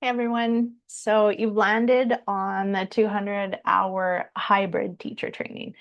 Hey everyone. So you've landed on the 200-hour hybrid teacher training.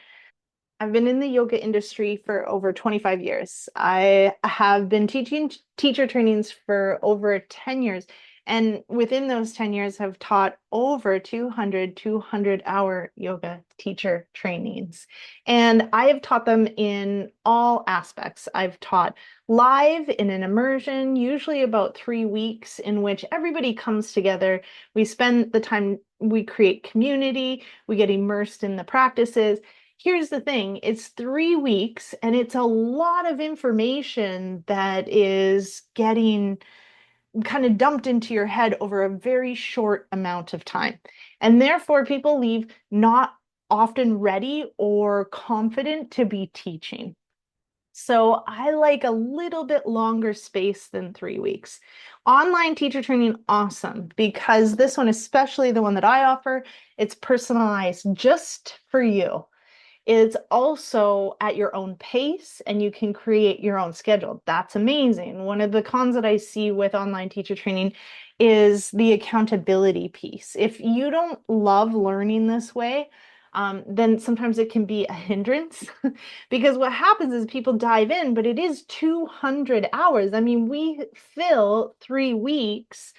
I've been in the yoga industry for over 25 years. I have been teaching teacher trainings for over 10 years. And within those 10 years, have taught over 200 200-hour yoga teacher trainings. And I have taught them in all aspects. I've taught live in an immersion, usually about 3 weeks, in which everybody comes together. We spend the time, we create community, we get immersed in the practices. Here's the thing, it's 3 weeks and it's a lot of information that is getting kind of dumped into your head over a very short amount of time. And therefore, people leave not often ready or confident to be teaching. So I like a little bit longer space than 3 weeks. Online teacher training, awesome, because this one, especially the one that I offer, it's personalized just for you. It's also at your own pace and you can create your own schedule. That's amazing. One of the cons that I see with online teacher training is the accountability piece. If you don't love learning this way, then sometimes it can be a hindrance because what happens is people dive in, but it is 200 hours. I mean, we fill 3 weeks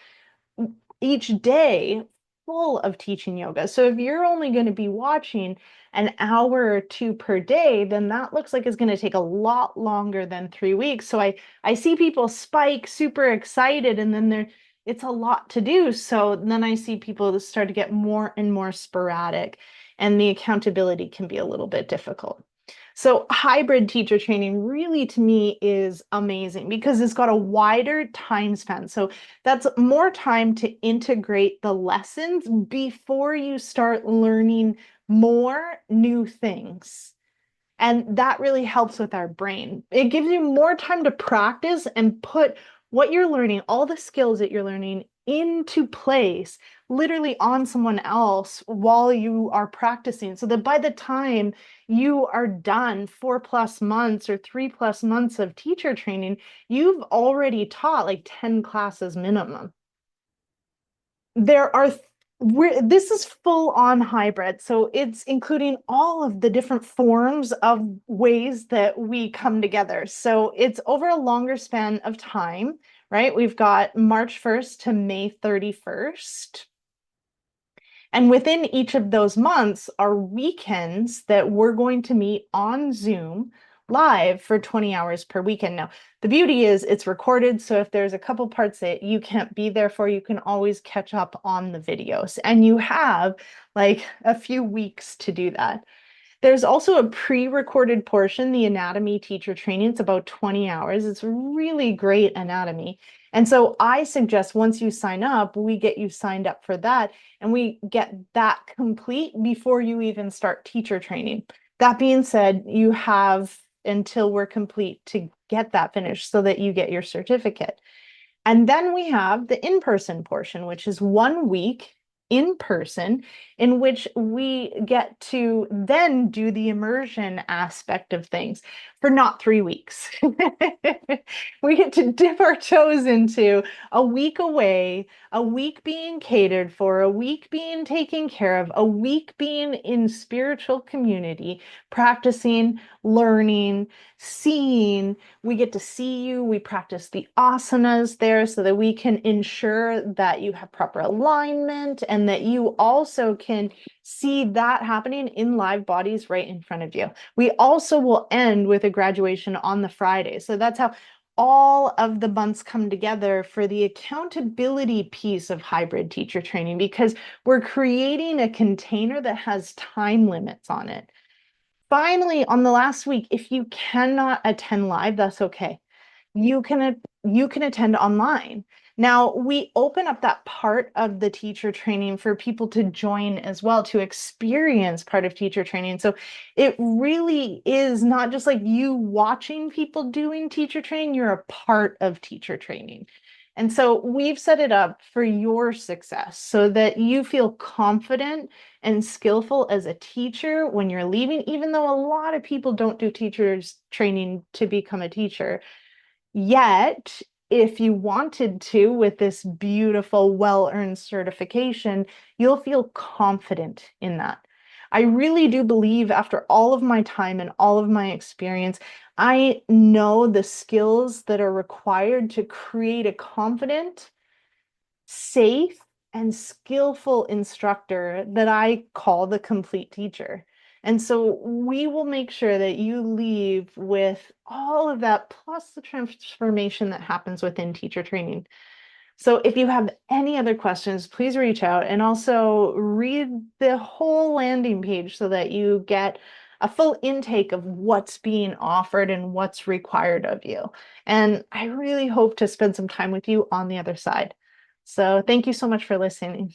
each day full of teaching yoga. So if you're only going to be watching an hour or two per day, then that looks like it's going to take a lot longer than 3 weeks. So I see people spike super excited and then it's a lot to do. So then I see people start to get more and more sporadic and the accountability can be a little bit difficult. So hybrid teacher training really to me is amazing because it's got a wider time span. So that's more time to integrate the lessons before you start learning more new things. And that really helps with our brain. It gives you more time to practice and put what you're learning, all the skills that you're learning into place, literally on someone else while you are practicing. So that by the time you are done 4+ months or 3+ months of teacher training, you've already taught like 10 classes minimum. There are this is full on hybrid, so it's including all of the different forms of ways that we come together. So it's over a longer span of time, right? We've got March 1st to May 31st. And within each of those months are weekends that we're going to meet on Zoom live for 20 hours per weekend. Now, the beauty is it's recorded, so if there's a couple parts that you can't be there for, you can always catch up on the videos. And you have like a few weeks to do that. There's also a pre-recorded portion, the anatomy teacher training. It's about 20 hours. It's really great anatomy. And so I suggest once you sign up, we get you signed up for that and we get that complete before you even start teacher training. That being said, you have until we're complete to get that finished so that you get your certificate. And then we have the in-person portion, which is 1 week in person, in which we get to then do the immersion aspect of things for not 3 weeks. We get to dip our toes into a week away, a week being catered for, a week being taken care of, a week being in spiritual community, practicing, learning, seeing. We get to see you. We practice the asanas there so that we can ensure that you have proper alignment and that you also can see that happening in live bodies right in front of you. We also will end with a graduation on the Friday. So that's how all of the months come together for the accountability piece of hybrid teacher training because we're creating a container that has time limits on it. Finally, on the last week, if you cannot attend live, that's okay. You can attend online. Now, we open up that part of the teacher training for people to join as well, to experience part of teacher training. So it really is not just like you watching people doing teacher training, you're a part of teacher training. And so we've set it up for your success so that you feel confident and skillful as a teacher when you're leaving, even though a lot of people don't do teachers training to become a teacher. Yet if you wanted to, with this beautiful, well-earned certification, you'll feel confident in that. I really do believe after all of my time and all of my experience, I know the skills that are required to create a confident, safe, and skillful instructor that I call the complete teacher. And so we will make sure that you leave with all of that, plus the transformation that happens within teacher training. So if you have any other questions, please reach out and also read the whole landing page so that you get a full intake of what's being offered and what's required of you. And I really hope to spend some time with you on the other side. So thank you so much for listening.